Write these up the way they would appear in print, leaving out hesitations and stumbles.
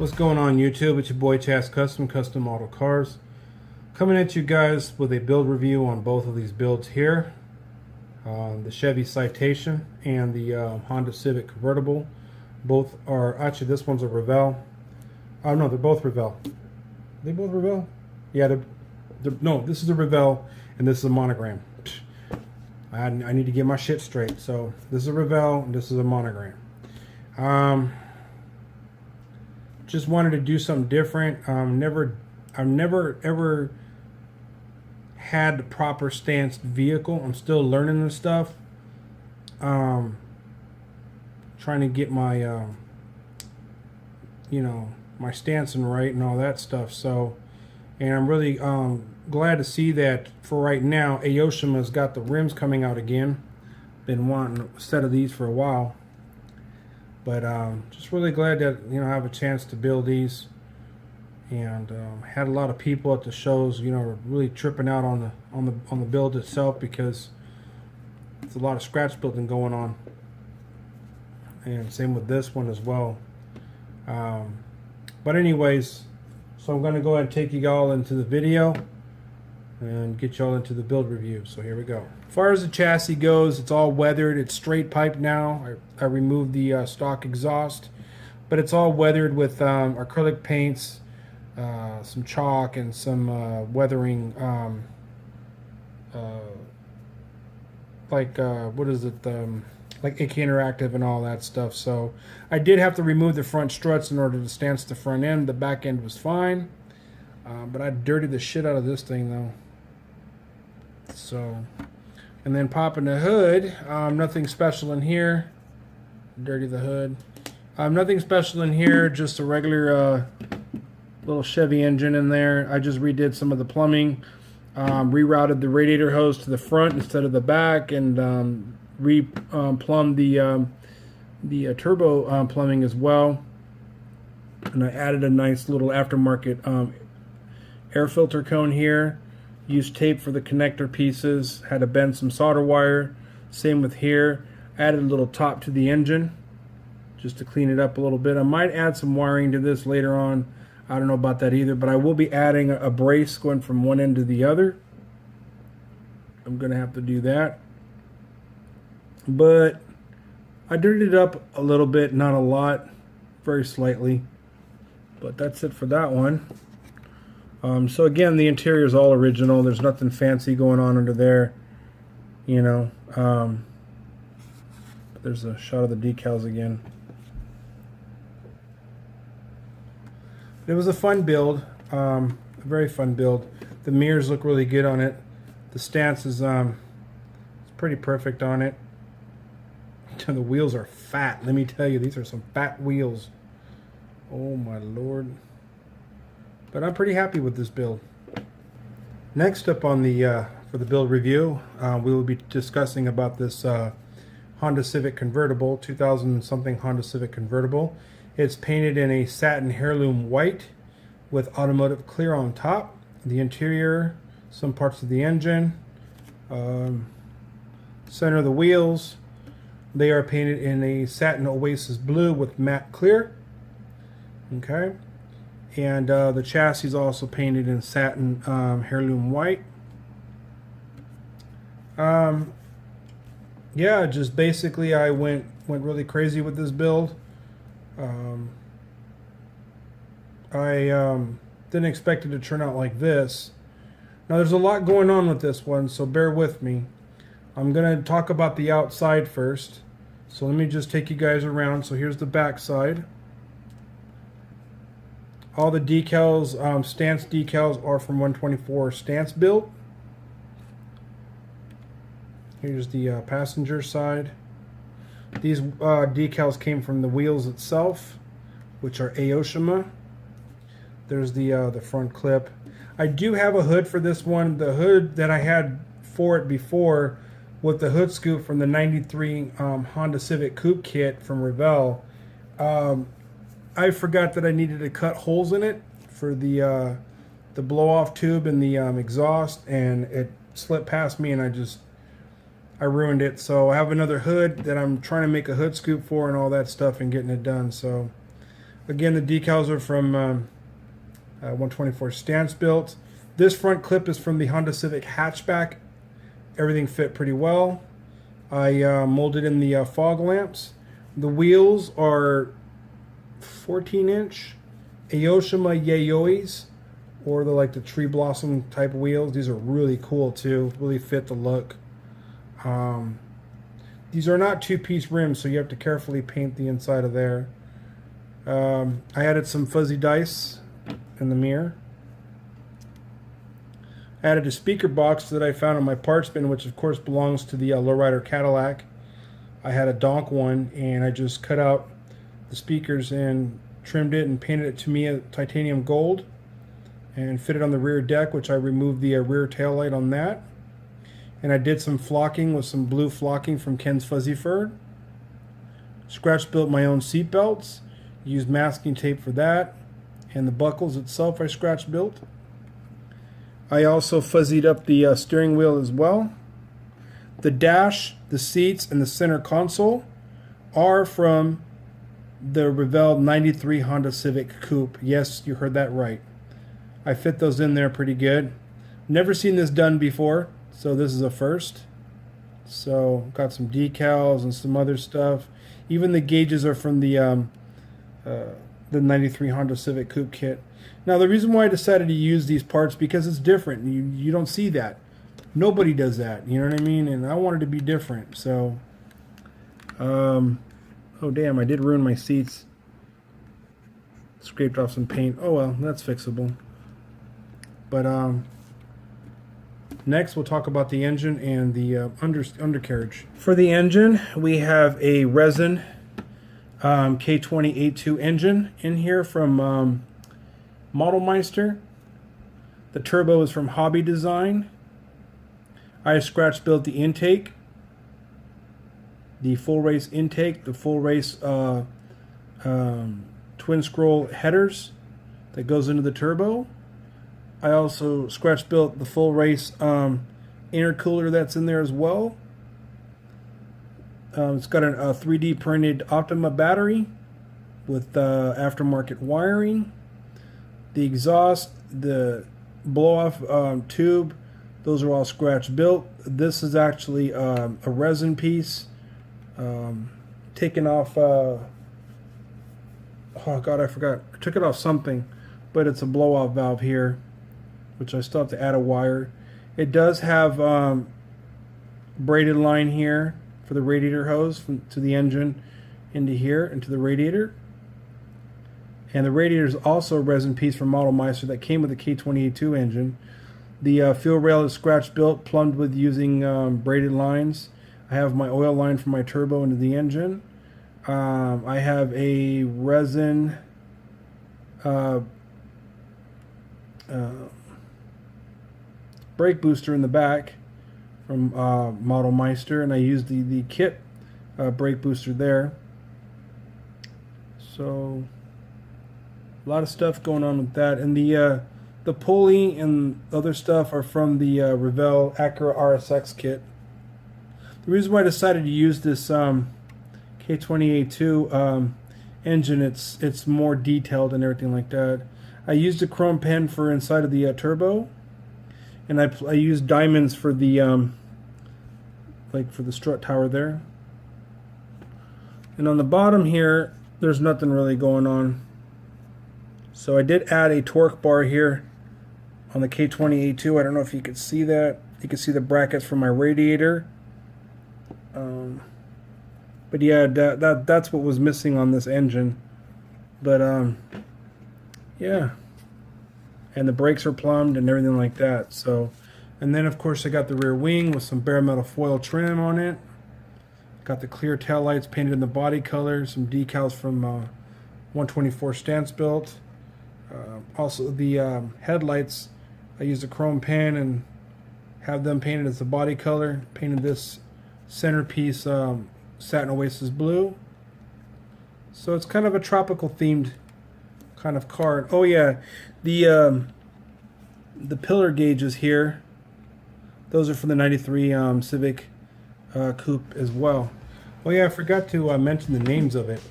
What's going on YouTube? It's your boy Chas Custom Auto Cars. Coming at you guys with a build review on both of these builds here. The Chevy Citation and the Honda Civic convertible. Both are, actually this one's a Revell. Oh no, they're both Revell. They both Revell? Yeah, no, this is a Revell and this is a Monogram. I need to get my shit straight. So this is a Revell and this is a Monogram. Just wanted to do something different. I've never ever had the proper stanced vehicle. I'm still learning this stuff. Trying to get my my stancing right and all that stuff. So, and I'm really glad to see that for right now Aoshima's got the rims coming out again. Been wanting a set of these for a while. But just really glad that I have a chance to build these, and had a lot of people at the shows, really tripping out on the build itself because it's a lot of scratch building going on, and same with this one as well. But anyways, so I'm going to go ahead and take you all into the video and get y'all into the build review. So here we go. As far as the chassis goes, it's all weathered. It's straight pipe now. I removed the stock exhaust, but it's all weathered with acrylic paints, some chalk, and some weathering, what is it, like AK Interactive and all that stuff. So I did have to remove the front struts in order to stance the front end. The back end was fine, but I dirtied the shit out of this thing though. So, and then popping the hood, nothing special in here. Dirty the hood. Nothing special in here, just a regular little Chevy engine in there. I just redid some of the plumbing, rerouted the radiator hose to the front instead of the back, and plumbed the turbo plumbing as well. And I added a nice little aftermarket air filter cone here. Used tape for the connector pieces. Had to bend some solder wire. Same with here. Added a little top to the engine just to clean it up a little bit. I might add some wiring to this later on. I don't know about that either, but I will be adding a brace going from one end to the other. I'm going to have to do that. But I dirtied it up a little bit, not a lot, very slightly. But that's it for that one. So again, the interior is all original. There's nothing fancy going on under there, there's a shot of the decals again. It was a fun build, a very fun build. The mirrors look really good on it. The stance is it's pretty perfect on it. The wheels are fat. Let me tell you, these are some fat wheels. Oh my lord. But I'm pretty happy with this build. Next up on the for the build review, we will be discussing about this Honda Civic convertible, 2000 something Honda Civic convertible. It's painted in a satin heirloom white with automotive clear on top. The interior, some parts of the engine, center of the wheels, they are painted in a satin oasis blue with matte clear. Okay. And the chassis is also painted in satin heirloom white. Yeah, just basically I went really crazy with this build. I didn't expect it to turn out like this. Now there's a lot going on with this one, so bear with me. I'm going to talk about the outside first. So let me just take you guys around. So here's the back side. All the decals, stance decals, are from 124 stance build. Here's the passenger side. These decals came from the wheels itself, which are Aoshima. There's the front clip. I do have a hood for this one. The hood that I had for it before, with the hood scoop from the '93 Honda Civic Coupe kit from Revell. I forgot that I needed to cut holes in it for the blow-off tube and the exhaust, and it slipped past me, and I ruined it. So I have another hood that I'm trying to make a hood scoop for and all that stuff and getting it done. So Again, the decals are from 124 stance built. This front clip is from the Honda Civic hatchback. Everything fit pretty well. I molded in the fog lamps. The wheels are 14-inch Aoshima Yayois, or they're like the tree blossom type wheels. These are really cool too, really fit the look. These are not two-piece rims, so you have to carefully paint the inside of there. I added some fuzzy dice in the mirror. I added a speaker box that I found on my parts bin, which of course belongs to the Lowrider Cadillac. I had a donk one, and I just cut out the speakers and trimmed it and painted it to me a titanium gold and fitted on the rear deck, which I removed the rear tail light on that. And I did some flocking with some blue flocking from Ken's Fuzzy Fur. Scratch built my own seat belts, used masking tape for that, and the buckles itself I scratch built. I also fuzzied up the steering wheel as well. The dash, the seats, and the center console are from the Revell 93 Honda Civic Coupe. Yes, you heard that right. I fit those in there pretty good. Never seen this done before, so this is a first. So got some decals and some other stuff. Even the gauges are from the 93 Honda Civic Coupe kit. Now the reason why I decided to use these parts, because it's different. You don't see that. Nobody does that, you know what I mean? And I wanted to be different, so oh damn, I did ruin my seats. Scraped off some paint. Oh well, that's fixable. But next we'll talk about the engine and the undercarriage. For the engine, we have a resin K20A2 engine in here from Modelmeister. The turbo is from Hobby Design. I scratch built the intake, the full race intake, the full race twin scroll headers that goes into the turbo. I also scratch built the full race intercooler that's in there as well. It's got a 3D printed Optima battery with aftermarket wiring. The exhaust, the blow-off tube, those are all scratch built. This is actually a resin piece taken off, oh god, I forgot. I took it off something, but it's a blow-off valve here, which I still have to add a wire. It does have braided line here for the radiator hose to the engine into here, into the radiator. And the radiator is also a resin piece from Modelmeister that came with the K20A2 engine. The fuel rail is scratch built, plumbed with using braided lines. I have my oil line for my turbo into the engine. I have a resin brake booster in the back from Modelmeister, and I used the kit brake booster there. So a lot of stuff going on with that, and the pulley and other stuff are from the Revell Acura RSX kit. The reason why I decided to use this K20A2 engine, it's more detailed and everything like that. I used a chrome pen for inside of the turbo, and I used diamonds for the like for the strut tower there. And on the bottom here, there's nothing really going on. So I did add a torque bar here on the K20A2. I don't know if you could see that. You can see the brackets for my radiator. But yeah, that's what was missing on this engine. But yeah. And the brakes are plumbed and everything like that. So, and then of course I got the rear wing with some bare metal foil trim on it. Got the clear taillights painted in the body color. Some decals from 124 stance built. Also the headlights, I used a chrome pen and have them painted as the body color. Painted this centerpiece satin oasis blue. So it's kind of a tropical themed kind of car. Oh yeah, the pillar gauges here, those are from the 93 Civic Coupe as well. Oh yeah, I forgot to mention the names of it.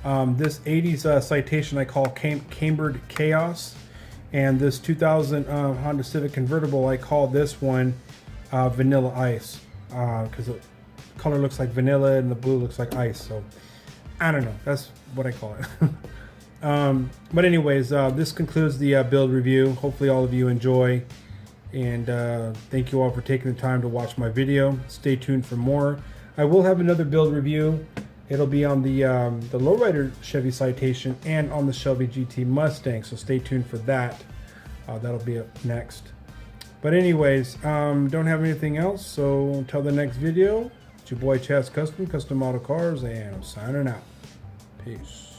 This 80s Citation I call Cambered Chaos, and this 2000 Honda Civic convertible, I call this one Vanilla Ice, because the color looks like vanilla and the blue looks like ice. So I don't know, that's what I call it. But anyways, this concludes the build review. Hopefully all of you enjoy, and thank you all for taking the time to watch my video. Stay tuned for more. I will have another build review. It'll be on the lowrider Chevy Citation and on the Chevy GT Mustang, so stay tuned for that. That'll be up next. But anyways, don't have anything else, so until the next video, it's your boy Chaz Custom Auto Cars, and I'm signing out. Peace.